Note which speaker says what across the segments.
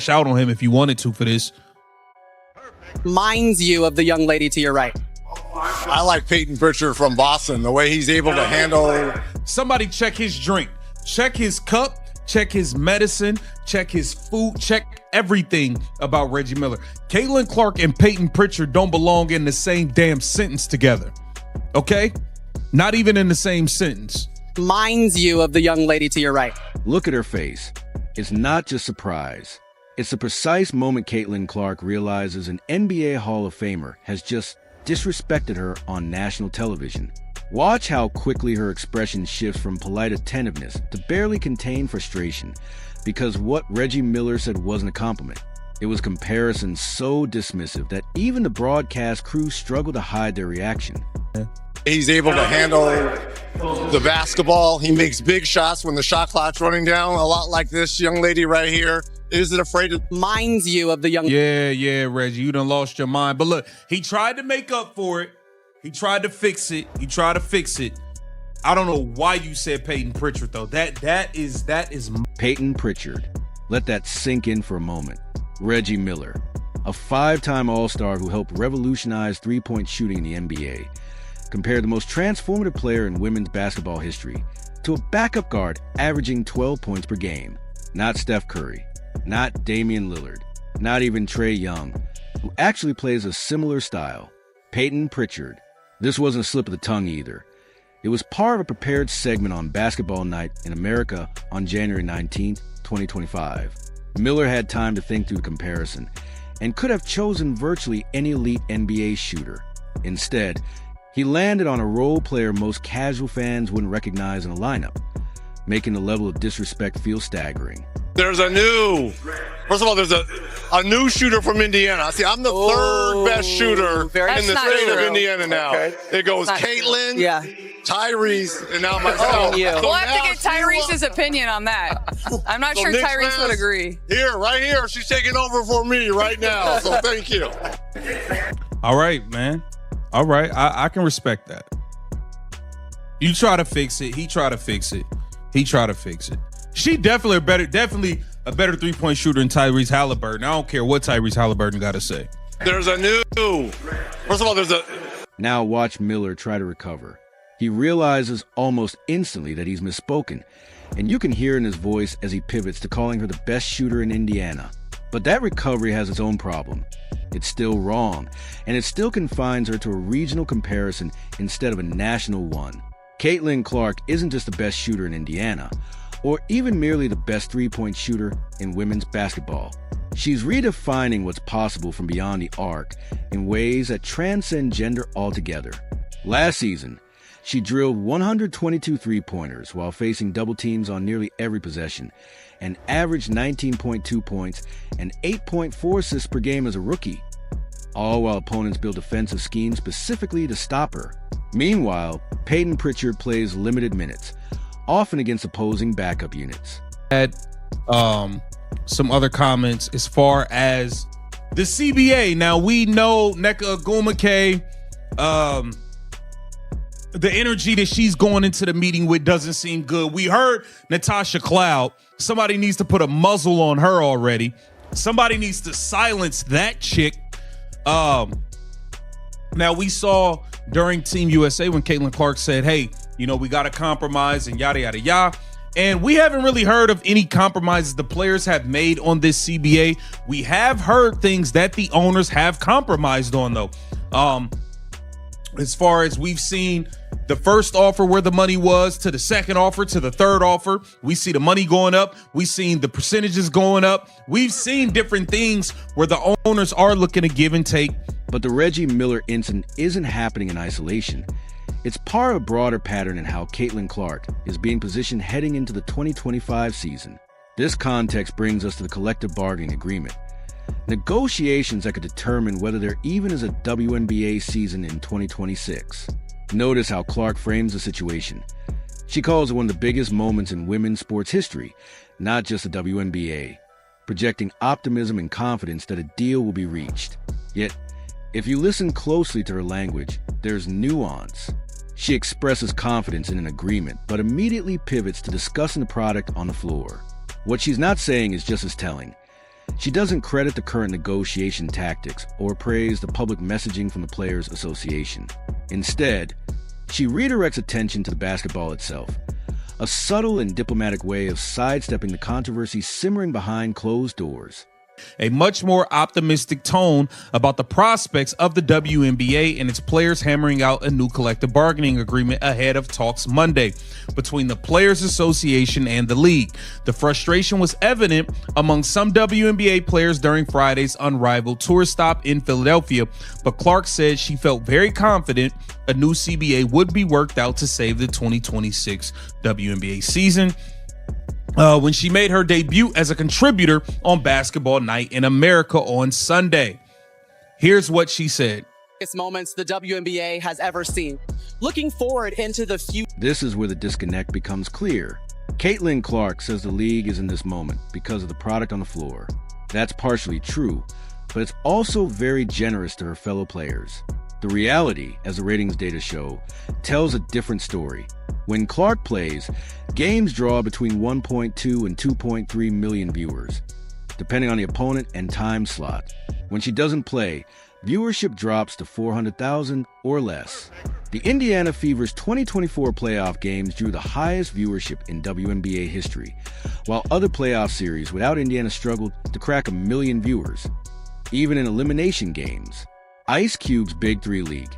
Speaker 1: out on him if you wanted to for this.
Speaker 2: Reminds you of the young lady to your right.
Speaker 3: I like Peyton Pritchard from Boston, the way he's able to handle.
Speaker 1: Somebody check his drink, check his cup, check his medicine, check his food, check everything about Reggie Miller. Caitlin Clark and Peyton Pritchard don't belong in the same damn sentence together. Okay? Not even in the same sentence.
Speaker 2: Reminds you of the young lady to your right.
Speaker 4: Look at her face. It's not just surprise. It's the precise moment Caitlin Clark realizes an NBA Hall of Famer has just disrespected her on national television. Watch how quickly her expression shifts from polite attentiveness to barely contained frustration, because what Reggie Miller said wasn't a compliment. It was comparison so dismissive that even the broadcast crew struggled to hide their reaction.
Speaker 3: He's able to handle the basketball. He makes big shots when the shot clock's running down, a lot like this young lady right here. Isn't afraid to.
Speaker 2: Reminds you of the young.
Speaker 1: Yeah, Reggie, you done lost your mind. But look, he tried to make up for it. He tried to fix it. I don't know why you said Peyton Pritchard, though. That is
Speaker 4: Peyton Pritchard. Let that sink in for a moment. Reggie Miller, a 5-time All-Star who helped revolutionize three-point shooting in the NBA, compared the most transformative player in women's basketball history to a backup guard averaging 12 points per game. Not Steph Curry, not Damian Lillard, not even Trae Young, who actually plays a similar style. Peyton Pritchard. This wasn't a slip of the tongue either. It was part of a prepared segment on Basketball Night in America on January 19, 2025. Miller had time to think through the comparison and could have chosen virtually any elite NBA shooter. Instead, he landed on a role player most casual fans wouldn't recognize in a lineup, making the level of disrespect feel staggering.
Speaker 3: First of all, there's a new shooter from Indiana. See, I'm the third best shooter in the state of Indiana now. Okay. It goes Caitlin, Tyrese, and now myself.
Speaker 5: We'll have to get Tyrese's opinion on that. I'm not sure Tyrese would agree.
Speaker 3: Right here. She's taking over for me right now, so thank you.
Speaker 1: All right, man. All right, I can respect that. You try to fix it. He tried to fix it. She definitely a better three-point shooter than Tyrese Halliburton. I don't care what Tyrese Halliburton got to say.
Speaker 4: Now watch Miller try to recover. He realizes almost instantly that he's misspoken, and you can hear in his voice as he pivots to calling her the best shooter in Indiana. But that recovery has its own problem. It's still wrong, and it still confines her to a regional comparison instead of a national one. Caitlin Clark isn't just the best shooter in Indiana, or even merely the best three-point shooter in women's basketball. She's redefining what's possible from beyond the arc in ways that transcend gender altogether. Last season, she drilled 122 three-pointers while facing double teams on nearly every possession, and averaged 19.2 points and 8.4 assists per game as a rookie, all while opponents built defensive schemes specifically to stop her. Meanwhile, Peyton Pritchard plays limited minutes, often against opposing backup units.
Speaker 1: Had some other comments as far as the CBA. Now we know Nneka Ogwumike, the energy that she's going into the meeting with doesn't seem good. We heard Natasha Cloud. Somebody needs to put a muzzle on her already. Somebody needs to silence that chick. Now we saw during Team USA when Caitlin Clark said, hey, we got to compromise and yada, yada, yada. And we haven't really heard of any compromises the players have made on this CBA. We have heard things that the owners have compromised on, though. As far as we've seen the first offer where the money was to the second offer to the third offer, we see the money going up. We've seen the percentages going up. We've seen different things where the owners are looking to give and take.
Speaker 4: But the Reggie Miller incident isn't happening in isolation. It's part of a broader pattern in how Caitlin Clark is being positioned heading into the 2025 season. This context brings us to the collective bargaining agreement, negotiations that could determine whether there even is a WNBA season in 2026. Notice how Clark frames the situation. She calls it one of the biggest moments in women's sports history, not just the WNBA, projecting optimism and confidence that a deal will be reached. Yet, if you listen closely to her language, there's nuance. She expresses confidence in an agreement, but immediately pivots to discussing the product on the floor. What she's not saying is just as telling. She doesn't credit the current negotiation tactics or praise the public messaging from the Players Association. Instead, she redirects attention to the basketball itself, a subtle and diplomatic way of sidestepping the controversy simmering behind closed doors.
Speaker 1: A much more optimistic tone about the prospects of the WNBA and its players hammering out a new collective bargaining agreement ahead of talks Monday between the Players Association and the league. The frustration was evident among some WNBA players during Friday's unrivaled tour stop in Philadelphia, but Clark said she felt very confident a new CBA would be worked out to save the 2026 WNBA season. When she made her debut as a contributor on Basketball Night in America on Sunday. Here's what she said.
Speaker 2: Moments the WNBA has ever seen. Looking forward into the future.
Speaker 4: This is where the disconnect becomes clear. Caitlin Clark says the league is in this moment because of the product on the floor. That's partially true, but it's also very generous to her fellow players. The reality, as the ratings data show, tells a different story. When Clark plays, games draw between 1.2 and 2.3 million viewers, depending on the opponent and time slot. When she doesn't play, viewership drops to 400,000 or less. The Indiana Fever's 2024 playoff games drew the highest viewership in WNBA history, while other playoff series without Indiana struggled to crack 1 million viewers. Even in elimination games, Ice Cube's Big Three League,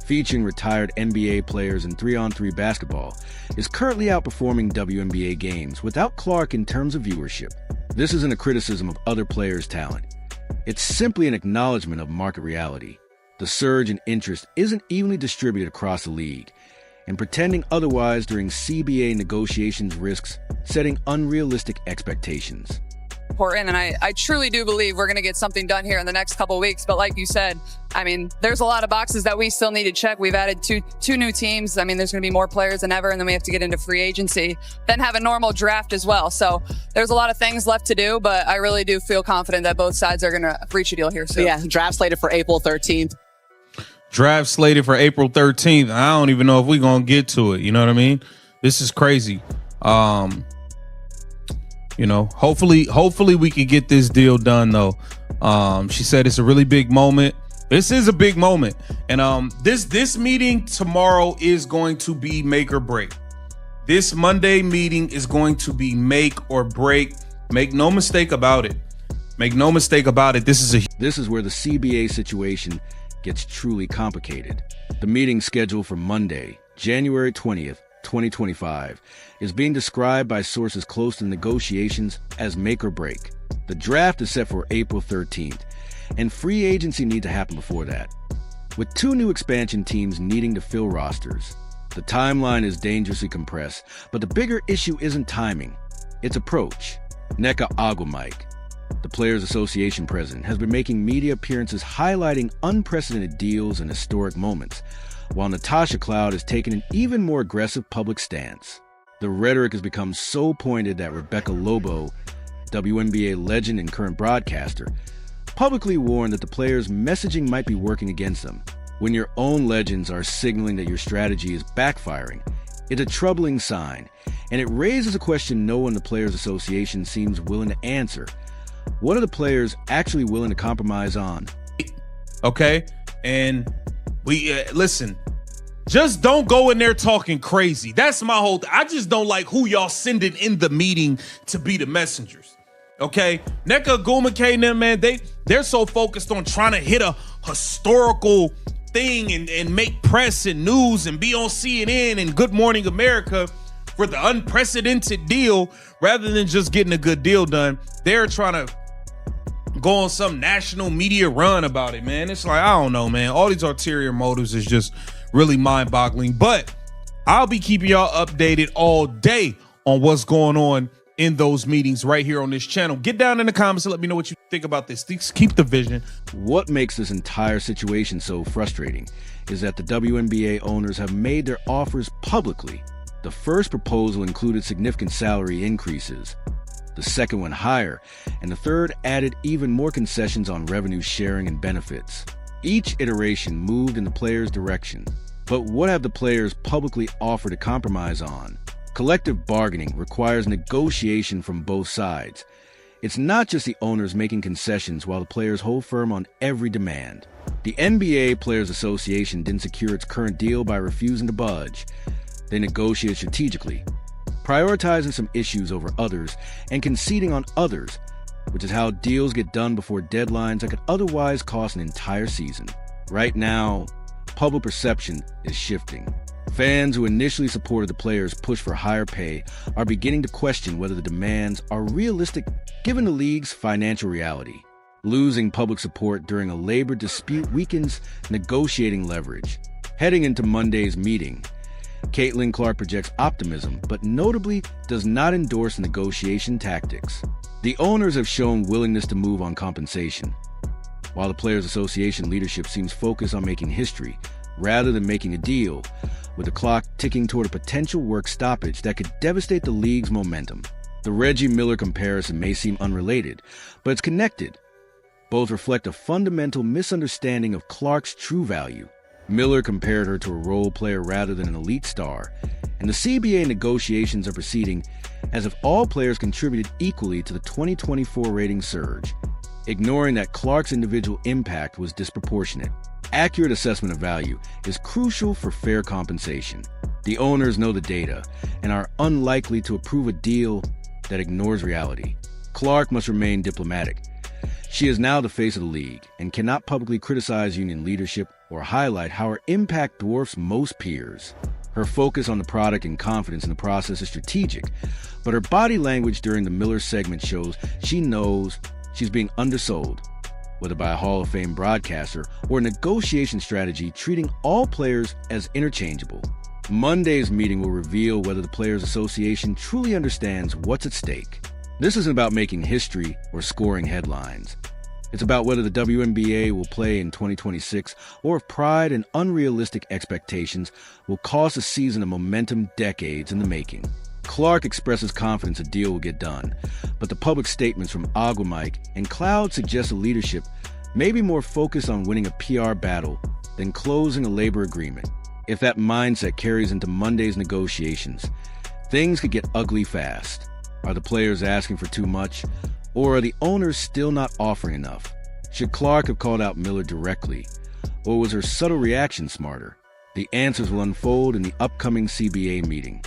Speaker 4: featuring retired NBA players in 3-on-3 basketball, is currently outperforming WNBA games without Clark in terms of viewership. This isn't a criticism of other players' talent. It's simply an acknowledgement of market reality. The surge in interest isn't evenly distributed across the league, and pretending otherwise during CBA negotiations risks setting unrealistic expectations.
Speaker 5: Important, and I truly do believe we're going to get something done here in the next couple of weeks. But like you said, I mean, there's a lot of boxes that we still need to check. We've added two new teams. I mean, there's going to be more players than ever, and then we have to get into free agency, then have a normal draft as well. So there's a lot of things left to do, but I really do feel confident that both sides are going to reach a deal here soon.
Speaker 2: Yeah, draft slated for April 13th.
Speaker 1: Draft slated for April 13th. I don't even know if we're going to get to it. You know what I mean? This is crazy. You know, hopefully we can get this deal done, though. She said it's a really big moment. This is a big moment. And this meeting tomorrow is going to be make or break. This Monday meeting is going to be make or break. Make no mistake about it. Make no mistake about it. This is
Speaker 4: where the CBA situation gets truly complicated. The meeting scheduled for Monday, January 20th, 2025, is being described by sources close to negotiations as make or break. The draft is set for April 13th, and free agency needs to happen before that. With 2 new expansion teams needing to fill rosters, the timeline is dangerously compressed, but the bigger issue isn't timing, it's approach. Nneka Ogwumike, the Players Association president, has been making media appearances highlighting unprecedented deals and historic moments, while Natasha Cloud has taken an even more aggressive public stance. The rhetoric has become so pointed that Rebecca Lobo, WNBA legend and current broadcaster, publicly warned that the players' messaging might be working against them. When your own legends are signaling that your strategy is backfiring, it's a troubling sign, and it raises a question no one in the Players Association seems willing to answer. What are the players actually willing to compromise on?
Speaker 1: Okay, and we listen. Just don't go in there talking crazy. That's my whole I just don't like who y'all sending in the meeting to be the messengers. Okay? Nneka Ogwumike and them, man, they're so focused on trying to hit a historical thing and make press and news and be on CNN and Good Morning America for the unprecedented deal rather than just getting a good deal done. They're trying to go on some national media run about it, man. It's like, I don't know, man. All these ulterior motives is just really mind-boggling. But I'll be keeping y'all updated all day on what's going on in those meetings right here on this channel. Get down in the comments and let me know what you think about this. Keep the vision.
Speaker 4: What makes this entire situation so frustrating is that the WNBA owners have made their offers publicly. The first proposal included significant salary increases, the second went higher, and the third added even more concessions on revenue sharing and benefits. Each iteration moved in the players' direction. But what have the players publicly offered to compromise on? Collective bargaining requires negotiation from both sides. It's not just the owners making concessions while the players hold firm on every demand. The NBA Players Association didn't secure its current deal by refusing to budge. They negotiated strategically, prioritizing some issues over others and conceding on others, which is how deals get done before deadlines that could otherwise cost an entire season. Right now, public perception is shifting. Fans who initially supported the players' push for higher pay are beginning to question whether the demands are realistic given the league's financial reality. Losing public support during a labor dispute weakens negotiating leverage. Heading into Monday's meeting, Caitlin Clark projects optimism, but notably does not endorse negotiation tactics. The owners have shown willingness to move on compensation, while the Players Association leadership seems focused on making history rather than making a deal, with the clock ticking toward a potential work stoppage that could devastate the league's momentum. The Reggie Miller comparison may seem unrelated, but it's connected. Both reflect a fundamental misunderstanding of Clark's true value. Miller compared her to a role player rather than an elite star, and the CBA negotiations are proceeding as if all players contributed equally to the 2024 rating surge, ignoring that Clark's individual impact was disproportionate. Accurate assessment of value is crucial for fair compensation. The owners know the data and are unlikely to approve a deal that ignores reality. Clark must remain diplomatic. She is now the face of the league and cannot publicly criticize union leadership or highlight how her impact dwarfs most peers. Her focus on the product and confidence in the process is strategic, but her body language during the Miller segment shows she knows she's being undersold, whether by a Hall of Fame broadcaster or a negotiation strategy treating all players as interchangeable. Monday's meeting will reveal whether the Players Association truly understands what's at stake. This isn't about making history or scoring headlines. It's about whether the WNBA will play in 2026 or if pride and unrealistic expectations will cost a season of momentum decades in the making. Clark expresses confidence a deal will get done, but the public statements from Aguamike and Cloud suggest the leadership may be more focused on winning a PR battle than closing a labor agreement. If that mindset carries into Monday's negotiations, things could get ugly fast. Are the players asking for too much, or are the owners still not offering enough? Should Clark have called out Miller directly, or was her subtle reaction smarter? The answers will unfold in the upcoming CBA meeting.